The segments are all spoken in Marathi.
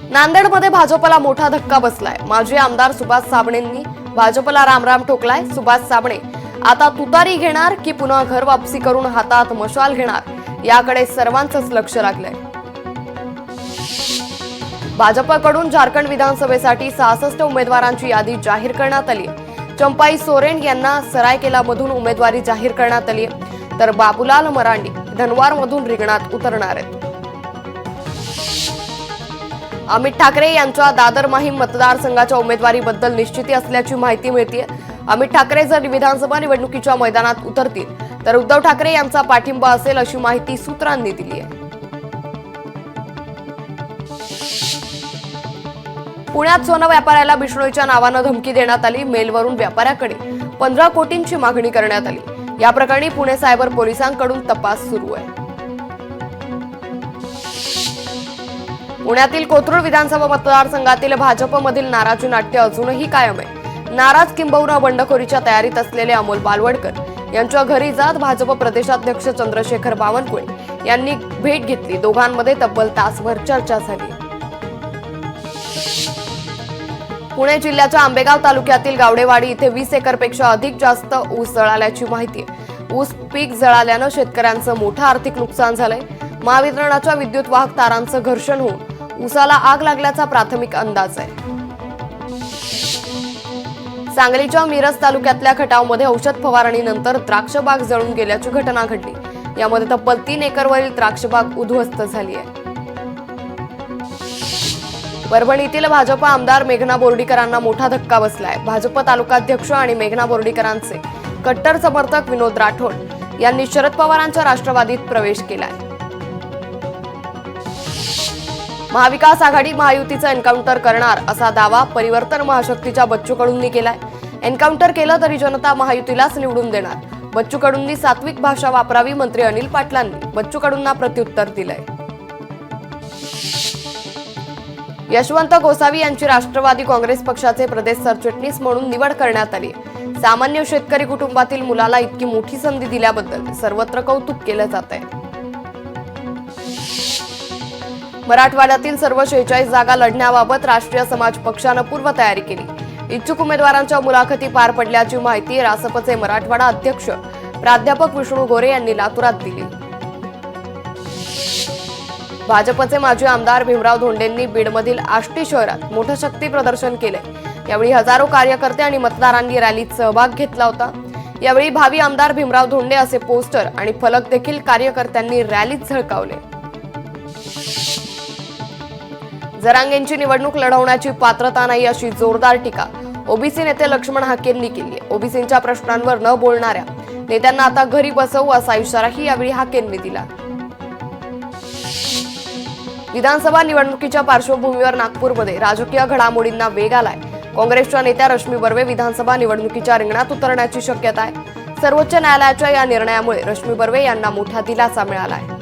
नांदेडमध्ये भाजपला मोठा धक्का बसलाय। माजी आमदार सुभाष साबणेंनी भाजपला रामराम ठोकलाय। सुभाष साबणे आता तुतारी घेणार की पुन्हा घर वापसी करून हातात मशाल घेणार, याकडे सर्वांचंच लक्ष लागलंय। भाजपकडून झारखंड विधानसभेसाठी 66 उमेदवारांची यादी जाहीर करण्यात आली आहे। चंपाई सोरेन यांना सरायकेलामधून उमेदवारी जाहीर करण्यात आली आहे, तर बाबूलाल मरांडी धनवारमधून रिंगणात उतरणार आहेत। अमित ठाकरे यांच्या दादर माहीम मतदारसंघाच्या उमेदवारीबद्दल निश्चिती असल्याची माहिती मिळते। अमित ठाकरे जर विधानसभा निवडणुकीच्या मैदानात उतरतील तर उद्धव ठाकरे यांचा पाठिंबा असेल अशी माहिती सूत्रांनी दिली आहे। पुण्यात सोनं व्यापाऱ्याला बिष्णोईच्या नावानं धमकी देण्यात आली। मेलवरून व्यापाऱ्याकडे 15 कोटींची मागणी करण्यात आली। या प्रकरणी पुणे सायबर पोलिसांकडून तपास सुरू आहे। पुण्यातील कोथरूड विधानसभा मतदारसंघातील भाजपमधील नाराजी नाट्य अजूनही कायम आहे। नाराज किंबहुना बंडखोरीच्या तयारीत असलेले अमोल बालवडकर यांच्या घरी जात भाजप प्रदेशाध्यक्ष चंद्रशेखर बावनकुळे यांनी भेट घेतली। दोघांमध्ये तब्बल तासभर चर्चा झाली। पुणे जिल्ह्याच्या आंबेगाव तालुक्यातील गावडेवाडी इथे 20 एकरपेक्षा अधिक जास्त ऊस जळाल्याची माहिती आहे। ऊस पीक जळाल्यानं शेतकऱ्यांचं मोठं आर्थिक नुकसान झालंय। महावितरणाच्या विद्युत वाहक तारांचं घर्षण होऊन ऊसाला आग लागल्याचा प्राथमिक अंदाज आहे। सांगलीच्या मिरज तालुक्यातल्या खटावमध्ये औषध फवारणीनंतर द्राक्षबाग जळून गेल्याची घटना घडली। यामध्ये तब्बल 3 एकरवरील द्राक्षबाग उद्ध्वस्त झाली आहे। परभणीतील भाजप आमदार मेघना बोर्डीकरांना मोठा धक्का बसलाय। भाजप तालुकाध्यक्ष आणि मेघना बोर्डीकरांचे कट्टर समर्थक विनोद राठोड यांनी शरद पवारांच्या राष्ट्रवादीत प्रवेश केलाय। महाविकास आघाडी महायुतीचं एन्काउंटर करणार असा दावा परिवर्तन महाशक्तीच्या बच्चू कडूंनी केलाय। एन्काउंटर केलं तरी जनता महायुतीलाच निवडून देणार। बच्चू कडूंनी सात्विक भाषा वापरावी, मंत्री अनिल पाटलांनी बच्चू कडूंना प्रत्युत्तर दिलंय। यशवंत गोसावी यांची राष्ट्रवादी काँग्रेस पक्षाचे प्रदेश सरचिटणीस म्हणून निवड करण्यात आली। सामान्य शेतकरी कुटुंबातील मुलाला इतकी मोठी संधी दिल्याबद्दल सर्वत्र कौतुक केलं जात आहे। मराठवाड्यातील सर्व 46 जागा लढण्याबाबत राष्ट्रीय समाज पक्षानं पूर्वतयारी केली। इच्छुक उमेदवारांच्या मुलाखती पार पडल्याची माहिती रासपचे मराठवाडा अध्यक्ष प्राध्यापक विष्णू गोरे यांनी लातूरात दिली। भाजपचे माजी आमदार भीमराव धोंडेंनी बीडमधील आष्टी शहरात मोठं शक्ती प्रदर्शन केले। यावेळी हजारो कार्यकर्ते आणि मतदारांनी रॅलीत सहभाग घेतला होता। यावेळी भावी आमदार भीमराव धोंडे असे पोस्टर आणि फलक देखील कार्यकर्त्यांनी रॅलीत झळकावले। जरांगेंची निवडणूक लढवण्याची पात्रता नाही अशी जोरदार टीका ओबीसी नेते लक्ष्मण हाकेंनी केली आहे। ओबीसींच्या प्रश्नांवर न बोलणाऱ्या नेत्यांना आता घरी बसवू असा इशाराही यावेळी हाकेंनी दिला। विधानसभा निवडणुकीच्या पार्श्वभूमीवर नागपूरमध्ये राजकीय घडामोडींना वेग आलाय। काँग्रेसच्या नेत्या रश्मी बर्वे विधानसभा निवडणुकीच्या रिंगणात उतरण्याची शक्यता आहे। सर्वोच्च न्यायालयाच्या या निर्णयामुळे रश्मी बर्वे यांना मोठा दिलासा मिळालाय।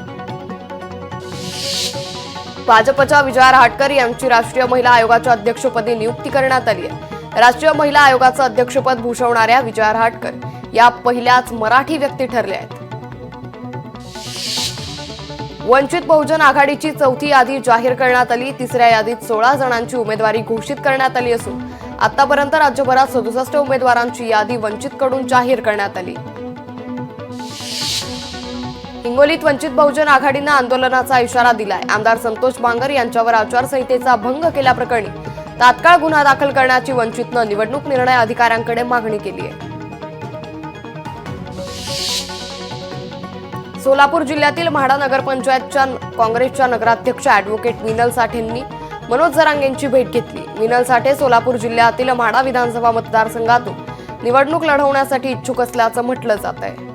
भाजपच्या विजया रहाटकर यांची राष्ट्रीय महिला आयोगाच्या अध्यक्षपदी नियुक्ती करण्यात आली आहे। राष्ट्रीय महिला आयोगाचं अध्यक्षपद भूषवणाऱ्या विजया रहाटकर या पहिल्याच मराठी व्यक्ती ठरल्या आहेत। वंचित बहुजन आघाडीची 4थी यादी जाहीर करण्यात आली। 3ऱ्या यादीत 16 जणांची उमेदवारी घोषित करण्यात आली असून आतापर्यंत राज्यभरात 67 उमेदवारांची यादी वंचितकडून जाहीर करण्यात आली। हिंगोलीत वंचित बहुजन आघाडीनं आंदोलनाचा इशारा दिलाय। आमदार संतोष बांगर यांच्यावर आचारसंहितेचा भंग केल्याप्रकरणी तात्काळ गुन्हा दाखल करण्याची वंचितनं निवडणूक निर्णय अधिकाऱ्यांकडे मागणी केली आहे। सोलापूर जिल्ह्यातील म्हाडा नगरपंचायतच्या काँग्रेसच्या नगराध्यक्ष ॲडव्होकेट मीनल साठेंनी मनोज जरांगेंची भेट घेतली। मीनल साठे सोलापूर जिल्ह्यातील म्हाडा विधानसभा मतदारसंघातून निवडणूक लढवण्यासाठी इच्छुक असल्याचं म्हटलं जात आहे।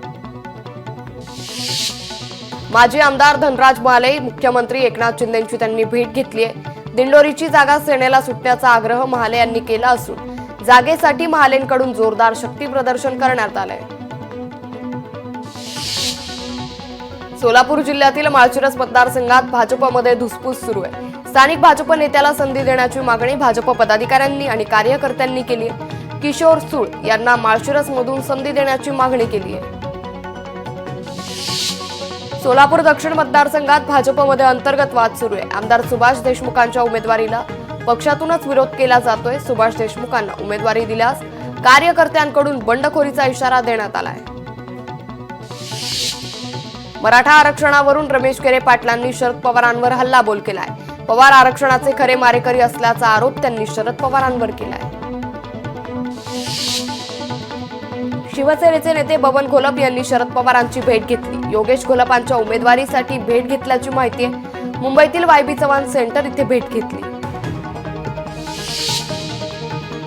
माजी आमदार धनराज महाले मुख्यमंत्री एकनाथ शिंदेंची त्यांनी भेट घेतली आहे। दिंडोरीची जागा सेनेला सुटण्याचा आग्रह महाले यांनी केला असून जागेसाठी महालेंकडून जोरदार शक्ती प्रदर्शन करण्यात आलंय। सोलापूर जिल्ह्यातील माळशिरस मतदारसंघात भाजपमध्ये धुसफूस सुरू आहे। स्थानिक भाजप नेत्याला संधी देण्याची मागणी भाजप पदाधिकाऱ्यांनी आणि कार्यकर्त्यांनी केली आहे। किशोर सूळ यांना माळशिरसमधून संधी देण्याची मागणी केली आहे। सोलापूर दक्षिण मतदारसंघात भाजपमध्ये अंतर्गत वाद सुरू आहे. आमदार सुभाष देशमुखांच्या उमेदवारीला पक्षातूनच विरोध केला जातोय. सुभाष देशमुखांना उमेदवारी दिल्यास कार्यकर्त्यांकडून बंडखोरीचा इशारा देण्यात आलाय. मराठा आरक्षणावरून रमेश केरे पाटलांनी शरद पवारांवर हल्लाबोल केलाय. पवार आरक्षणाचे खरे मारेकरी असल्याचा आरोप त्यांनी शरद पवारांवर केलाय. शिवसेनेचे नेते बबन घोलप यांनी शरद पवारांची भेट घेतली. योगेश घोलपांच्या उमेदवारीसाठी भेट घेतल्याची माहिती आहे. मुंबईतील वायबी चव्हाण सेंटर इथे भेट घेतली.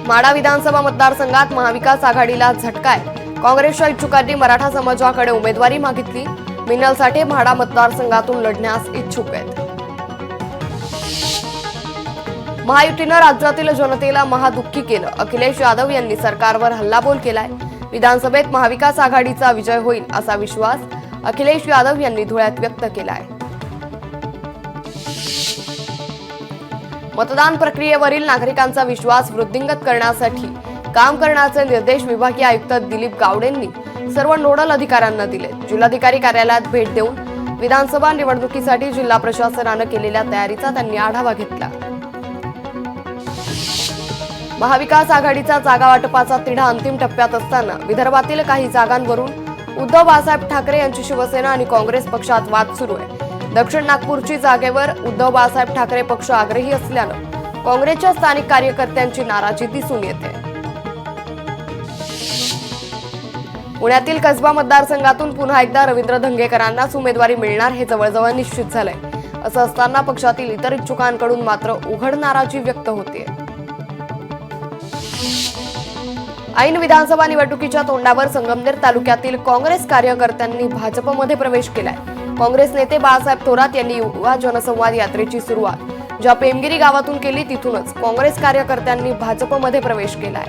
माढा विधानसभा मतदारसंघात महाविकास आघाडीला झटका आहे. काँग्रेसच्या इच्छुकांनी मराठा समाजाकडे उमेदवारी मागितली. मिनल साठे म्हाडा मतदारसंघातून लढण्यास इच्छुक आहेत. महायुतीनं राज्यातील जनतेला महादुःखी केलं. अखिलेश यादव यांनी सरकारवर हल्लाबोल केलाय. विधानसभेत महाविकास आघाडीचा विजय होईल असा विश्वास अखिलेश यादव यांनी धुळ्यात व्यक्त केलाय. मतदान प्रक्रियेवरील नागरिकांचा विश्वास वृद्धिंगत करण्यासाठी काम करण्याचे निर्देश विभागीय आयुक्त दिलीप गावडेंनी सर्व नोडल अधिकाऱ्यांना दिले. जिल्हाधिकारी कार्यालयात भेट देऊन विधानसभा निवडणुकीसाठी जिल्हा प्रशासनानं केलेल्या तयारीचा त्यांनी आढावा घेतला. महाविकास आघाडीचा जागा वाटपाचा तिढा अंतिम टप्प्यात असताना विदर्भातील काही जागांवरून उद्धव बाळासाहेब ठाकरे यांची शिवसेना आणि काँग्रेस पक्षात वाद सुरू आहे. दक्षिण नागपूरची जागेवर उद्धव बाळासाहेब ठाकरे पक्ष आग्रही असल्यानं काँग्रेसच्या स्थानिक कार्यकर्त्यांची नाराजी दिसून येते. पुण्यातील कसबा मतदारसंघातून पुन्हा एकदा रवींद्र धंगेकरांनाच उमेदवारी मिळणार हे जवळजवळ निश्चित झालंय. असं असताना पक्षातील इतर इच्छुकांकडून मात्र उघड नाराजी व्यक्त होते. ऐन विधानसभा निवडणुकीच्या तोंडावर संगमनेर तालुक्यातील काँग्रेस कार्यकर्त्यांनी भाजपमध्ये प्रवेश केलाय. काँग्रेस नेते बाळासाहेब थोरात यांनी युवा जनसंवाद यात्रेची सुरुवात ज्या पेमगिरी गावातून केली तिथूनच काँग्रेस कार्यकर्त्यांनी भाजपमध्ये प्रवेश केलाय.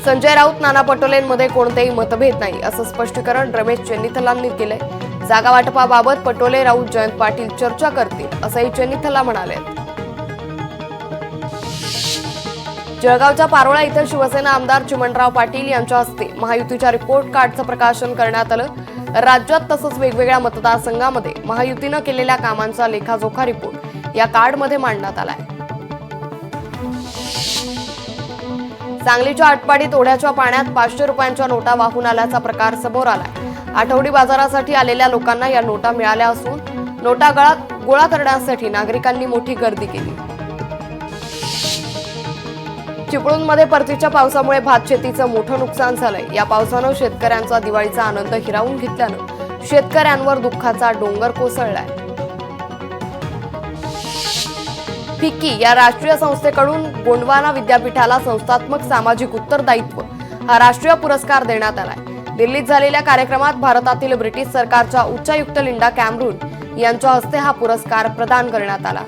संजय राऊत नाना पटोलेंमध्ये कोणतेही मतभेद नाही असं स्पष्टीकरण रमेश चेन्नीथलांनी केलंय. जागा वाटपाबाबत पटोले राऊत जयंत पाटील चर्चा करतील असंही चेन्नीथला म्हणाले. जळगावच्या पारोळा इथं शिवसेना आमदार चिमणराव पाटील यांच्या हस्ते महायुतीच्या रिपोर्ट कार्डचं प्रकाशन करण्यात आलं. राज्यात तसंच वेगवेगळ्या मतदारसंघामध्ये महायुतीनं केलेल्या कामांचा लेखाजोखा रिपोर्ट या कार्डमध्ये मांडण्यात आलाय. सांगलीच्या आटपाडीत ओढ्याच्या पाण्यात 500 रुपयांच्या नोटा वाहून आल्याचा प्रकार समोर आलाय. आठवडी बाजारासाठी आलेल्या लोकांना या नोटा मिळाल्या असून नोटा गोळा करण्यासाठी नागरिकांनी मोठी गर्दी केली. चिपळूणमध्ये परतीच्या पावसामुळे भात शेतीचं मोठं नुकसान झालंय. या पावसानं शेतकऱ्यांचा दिवाळीचा आनंद हिरावून घेतल्यानं शेतकऱ्यांवर दुःखाचा डोंगर कोसळलाय. फिक्की या राष्ट्रीय संस्थेकडून गोंडवाना विद्यापीठाला संस्थात्मक सामाजिक उत्तरदायित्व हा राष्ट्रीय पुरस्कार देण्यात आलाय. दिल्लीत झालेल्या कार्यक्रमात भारतातील ब्रिटिश सरकारच्या उच्चायुक्त लिंडा कॅमरून यांच्या हस्ते हा पुरस्कार प्रदान करण्यात आला.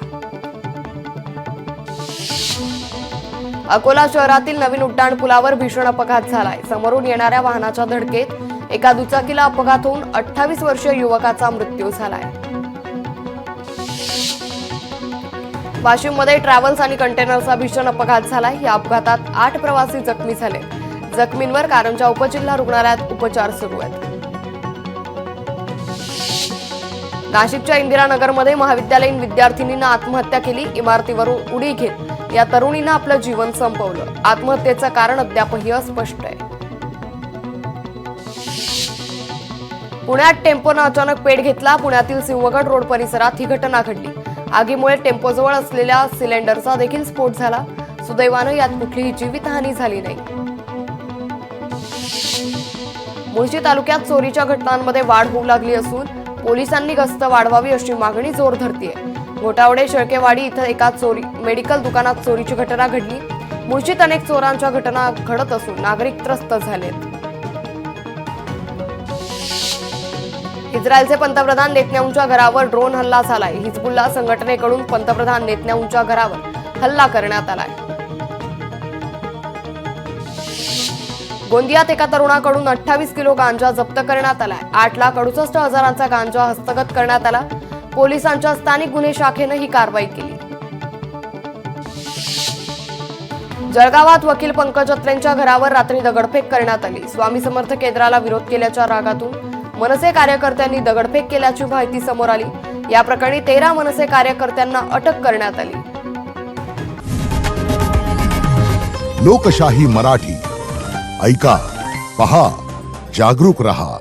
अकोला शहरातील नवीन उड्डाणपुलावर भीषण अपघात झालाय. समोरून येणाऱ्या वाहनाच्या धडकेत एका दुचाकीला अपघात होऊन 28 वर्षीय युवकाचा मृत्यू झालाय. वाशिममध्ये ट्रॅव्हल्स आणि कंटेनरचा भीषण अपघात झालाय. या अपघातात 8 प्रवासी जखमी झाले. जखमींवर कारंजा उपजिल्हा रुग्णालयात उपचार सुरू आहेत. नाशिकच्या इंदिरानगरमध्ये महाविद्यालयीन विद्यार्थिनीनं आत्महत्या केली. इमारतीवरून उडी घेत या तरुणीनं आपलं जीवन संपवलं. आत्महत्येचं कारण अद्यापही अस्पष्ट आहे. पुण्यात टेम्पोनं अचानक पेट घेतला. पुण्यातील सिंहगड रोड परिसरात ही घटना घडली. आगीमुळे टेम्पोजवळ असलेल्या सिलेंडरचा देखील स्फोट झाला. सुदैवानं यात कुठलीही जीवितहानी झाली नाही. मुळशी तालुक्यात चोरीच्या घटनांमध्ये वाढ होऊ लागली असून पोलिसांनी गस्त वाढवावी अशी मागणी जोर धरतीये. घोटावडे शेळकेवाडी इथं एका मेडिकल दुकानात चोरीची घटना घडली. मुळशीत अनेक चोरांच्या घटना घडत असून नागरिक त्रस्त झालेत. इस्रायलचे पंतप्रधान नेतन्याहूंच्या घरावर ड्रोन हल्ला झालाय. हिजबुल्ला संघटनेकडून पंतप्रधान नेतन्याहूंच्या घरावर हल्ला करण्यात आलाय. गोंदियात एका तरुणाकडून 28 किलो गांजा जप्त करण्यात आलाय. 8,68,000चा गांजा हस्तगत करण्यात आला. पोलिसांच्या स्थानिक गुन्हे शाखेनं ही कारवाई केली. जळगावात वकील पंकज अत्रेंच्या घरावर रात्री दगडफेक करण्यात आली. स्वामी समर्थ केंद्राला विरोध केल्याच्या रागातून मनसे कार्यकर्त्यांनी दगडफेक केल्याची माहिती समोर आली। या प्रकरणी 13 मनसे कार्यकर्त्यांना अटक करण्यात आली। लोकशाही मराठी ऐका, पहा, जागरूक रहा।